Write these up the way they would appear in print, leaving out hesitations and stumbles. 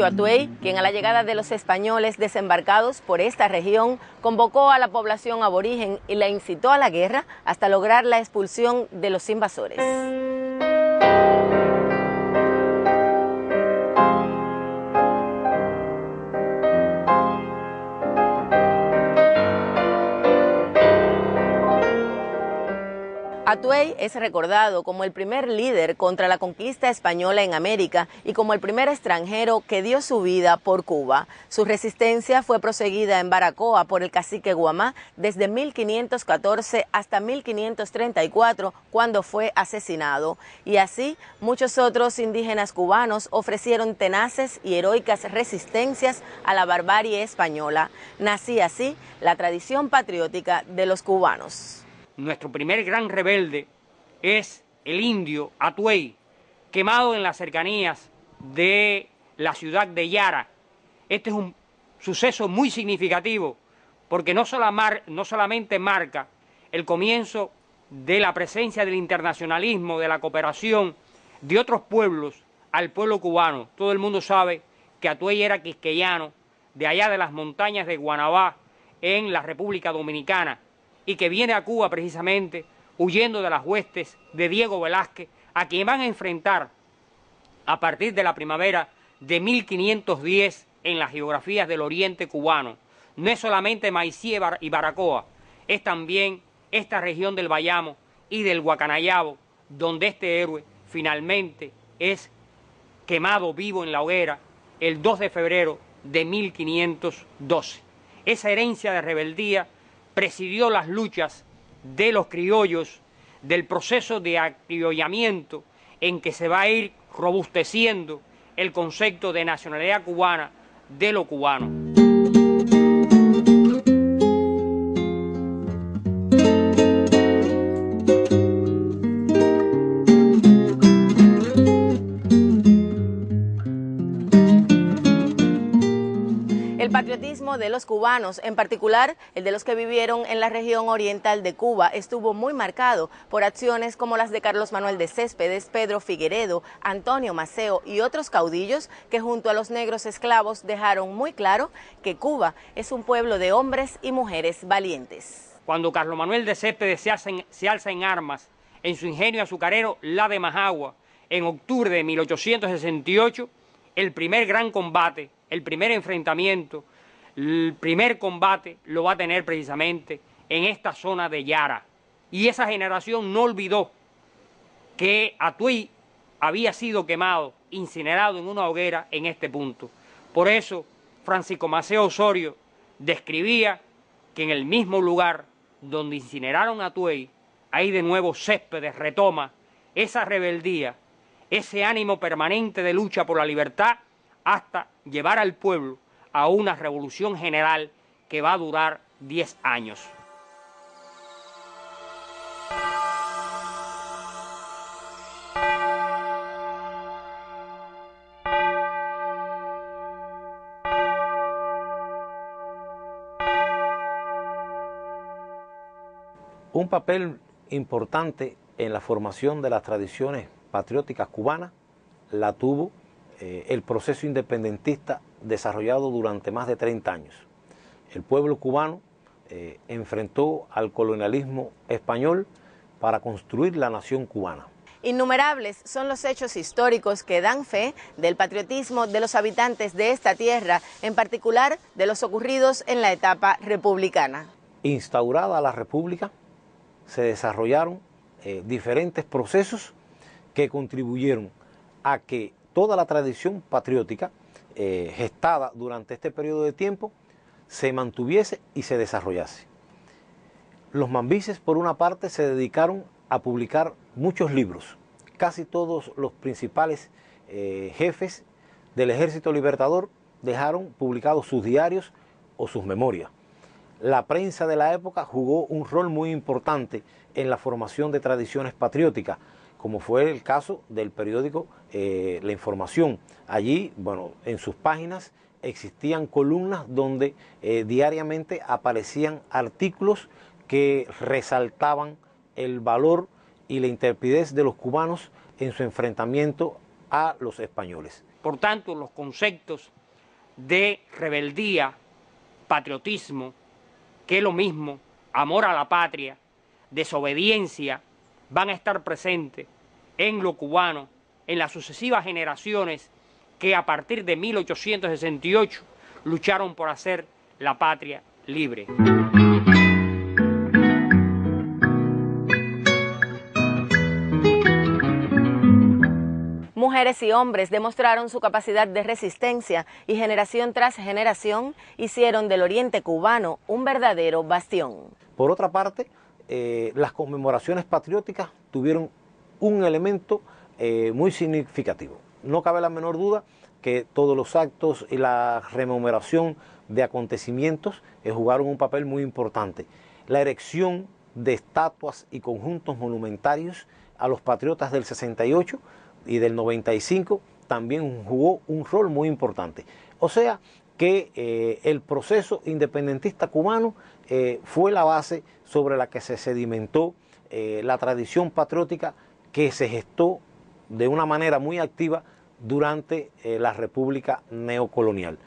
Ignacio Atuey, quien a la llegada de los españoles desembarcados por esta región convocó a la población aborigen y la incitó a la guerra hasta lograr la expulsión de los invasores. Atuey es recordado como el primer líder contra la conquista española en América y como el primer extranjero que dio su vida por Cuba. Su resistencia fue proseguida en Baracoa por el cacique Guamá desde 1514 hasta 1534, cuando fue asesinado. Y así, muchos otros indígenas cubanos ofrecieron tenaces y heroicas resistencias a la barbarie española. Nacía así la tradición patriótica de los cubanos. Nuestro primer gran rebelde es el indio Atuey, quemado en las cercanías de la ciudad de Yara. Este es un suceso muy significativo porque no solamente marca el comienzo de la presencia del internacionalismo, de la cooperación de otros pueblos al pueblo cubano. Todo el mundo sabe que Atuey era quisqueyano, de allá de las montañas de Guanabá, en la República Dominicana, y que viene a Cuba precisamente huyendo de las huestes de Diego Velázquez, a quien van a enfrentar a partir de la primavera de 1510 en las geografías del oriente cubano. No es solamente Maicié y Baracoa, es también esta región del Bayamo y del Guacanayabo, donde este héroe finalmente es quemado vivo en la hoguera el 2 de febrero de 1512. Esa herencia de rebeldía presidió las luchas de los criollos, del proceso de acriollamiento en que se va a ir robusteciendo el concepto de nacionalidad cubana de lo cubano. El patriotismo de los cubanos, en particular el de los que vivieron en la región oriental de Cuba, estuvo muy marcado por acciones como las de Carlos Manuel de Céspedes, Pedro Figueredo, Antonio Maceo y otros caudillos que junto a los negros esclavos dejaron muy claro que Cuba es un pueblo de hombres y mujeres valientes. Cuando Carlos Manuel de Céspedes se alza en armas en su ingenio azucarero La de Majagua en octubre de 1868, el primer gran combate, el primer enfrentamiento, el primer combate lo va a tener precisamente en esta zona de Yara. Y esa generación no olvidó que Atuey había sido quemado, incinerado en una hoguera en este punto. Por eso Francisco Maceo Osorio describía que en el mismo lugar donde incineraron a Atuey, ahí de nuevo Céspedes retoma esa rebeldía, ese ánimo permanente de lucha por la libertad, hasta llevar al pueblo a una revolución general que va a durar 10 años. Un papel importante en la formación de las tradiciones patrióticas cubanas la tuvo el proceso independentista desarrollado durante más de 30 años. El pueblo cubano enfrentó al colonialismo español para construir la nación cubana. Innumerables son los hechos históricos que dan fe del patriotismo de los habitantes de esta tierra, en particular de los ocurridos en la etapa republicana. Instaurada la República, se desarrollaron diferentes procesos que contribuyeron a que toda la tradición patriótica gestada durante este periodo de tiempo se mantuviese y se desarrollase. Los mambises, por una parte, se dedicaron a publicar muchos libros. Casi todos los principales jefes del Ejército Libertador dejaron publicados sus diarios o sus memorias. La prensa de la época jugó un rol muy importante en la formación de tradiciones patrióticas, como fue el caso del periódico La Información. Allí, bueno, en sus páginas existían columnas donde diariamente aparecían artículos que resaltaban el valor y la intrepidez de los cubanos en su enfrentamiento a los españoles. Por tanto, los conceptos de rebeldía, patriotismo, que es lo mismo, amor a la patria, desobediencia, van a estar presentes en los cubanos, en las sucesivas generaciones que a partir de 1868 lucharon por hacer la patria libre. Mujeres y hombres demostraron su capacidad de resistencia y generación tras generación hicieron del oriente cubano un verdadero bastión. Por otra parte, las conmemoraciones patrióticas tuvieron un elemento muy significativo. No cabe la menor duda que todos los actos y la rememoración de acontecimientos jugaron un papel muy importante. La erección de estatuas y conjuntos monumentarios a los patriotas del 68 y del 95 también jugó un rol muy importante. O sea que el proceso independentista cubano fue la base sobre la que se sedimentó la tradición patriótica que se gestó de una manera muy activa durante la República neocolonial.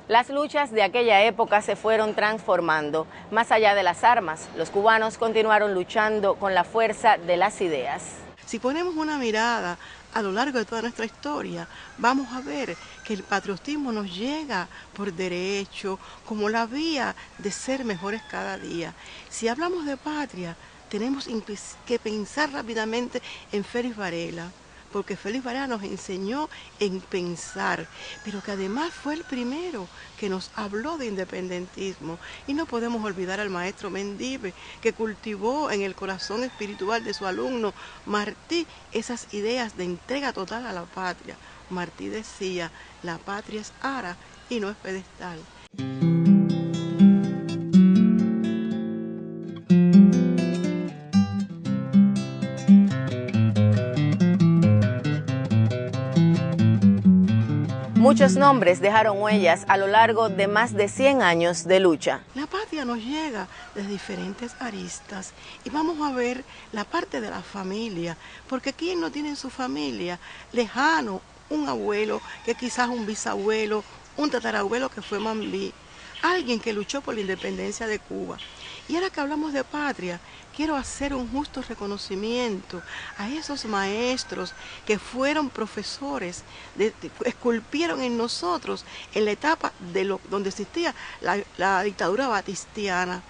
Las luchas de aquella época se fueron transformando. Más allá de las armas, los cubanos continuaron luchando con la fuerza de las ideas. Si ponemos una mirada a lo largo de toda nuestra historia, vamos a ver que el patriotismo nos llega por derecho, como la vía de ser mejores cada día. Si hablamos de patria, tenemos que pensar rápidamente en Félix Varela, porque Félix Varela nos enseñó en pensar, pero que además fue el primero que nos habló de independentismo. Y no podemos olvidar al maestro Mendive, que cultivó en el corazón espiritual de su alumno Martí esas ideas de entrega total a la patria. Martí decía, la patria es ara y no es pedestal. Muchos nombres dejaron huellas a lo largo de más de 100 años de lucha. La patria nos llega desde diferentes aristas y vamos a ver la parte de la familia, porque ¿quién no tiene en su familia lejano un abuelo, que quizás un bisabuelo, un tatarabuelo que fue Mambí, alguien que luchó por la independencia de Cuba? Y ahora que hablamos de patria, quiero hacer un justo reconocimiento a esos maestros que fueron profesores, esculpieron en nosotros en la etapa de donde existía la dictadura batistiana.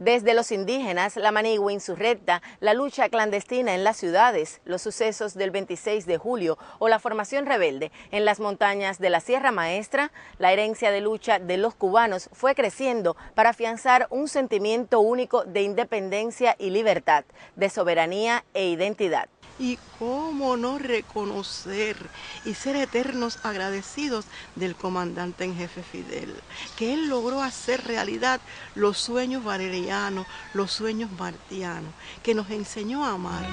Desde los indígenas, la manigua insurrecta, la lucha clandestina en las ciudades, los sucesos del 26 de julio o la formación rebelde en las montañas de la Sierra Maestra, la herencia de lucha de los cubanos fue creciendo para afianzar un sentimiento único de independencia y libertad, de soberanía e identidad. Y cómo no reconocer y ser eternos agradecidos del comandante en jefe Fidel, que él logró hacer realidad los sueños valerianos, los sueños martianos, que nos enseñó a amar.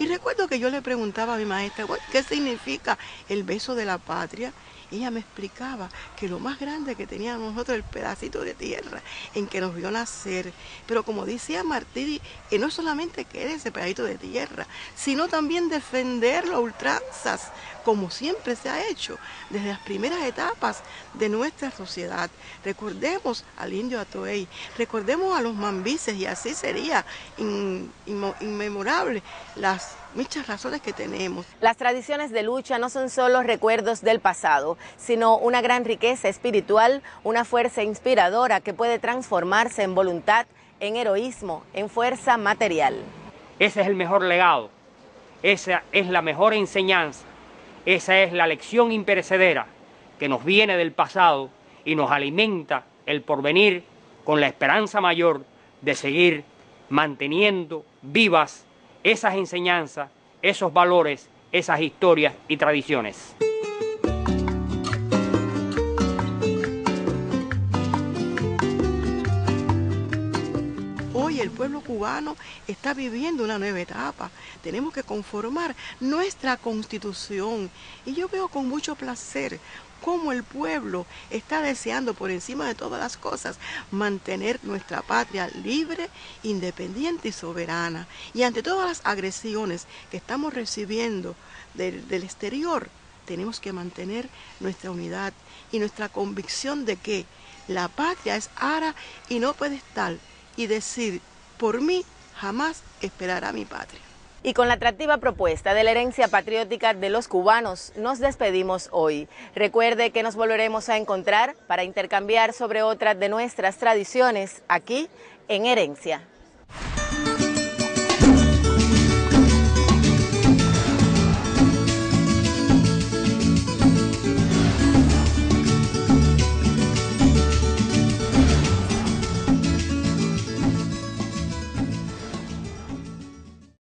Y recuerdo que yo le preguntaba a mi maestra, ¿qué significa el beso de la patria? Ella me explicaba que lo más grande que teníamos nosotros el pedacito de tierra en que nos vio nacer. Pero como decía Martí, que no solamente quede ese pedacito de tierra, sino también defenderlo a ultranzas, como siempre se ha hecho desde las primeras etapas de nuestra sociedad. Recordemos al indio Atoey, recordemos a los mambises, y así sería inmemorable las muchas razones que tenemos. Las tradiciones de lucha no son solo recuerdos del pasado, sino una gran riqueza espiritual, una fuerza inspiradora que puede transformarse en voluntad, en heroísmo, en fuerza material. Ese es el mejor legado, esa es la mejor enseñanza, esa es la lección imperecedera que nos viene del pasado y nos alimenta el porvenir con la esperanza mayor de seguir manteniendo vivas esas enseñanzas, esos valores, esas historias y tradiciones. Hoy el pueblo cubano está viviendo una nueva etapa. Tenemos que conformar nuestra constitución. Y yo veo con mucho placer cómo el pueblo está deseando por encima de todas las cosas mantener nuestra patria libre, independiente y soberana. Y ante todas las agresiones que estamos recibiendo del exterior, tenemos que mantener nuestra unidad y nuestra convicción de que la patria es ara y no pedestal, y decir, por mí jamás esperará mi patria. Y con la atractiva propuesta de la herencia patriótica de los cubanos, nos despedimos hoy. Recuerde que nos volveremos a encontrar para intercambiar sobre otras de nuestras tradiciones aquí en Herencia.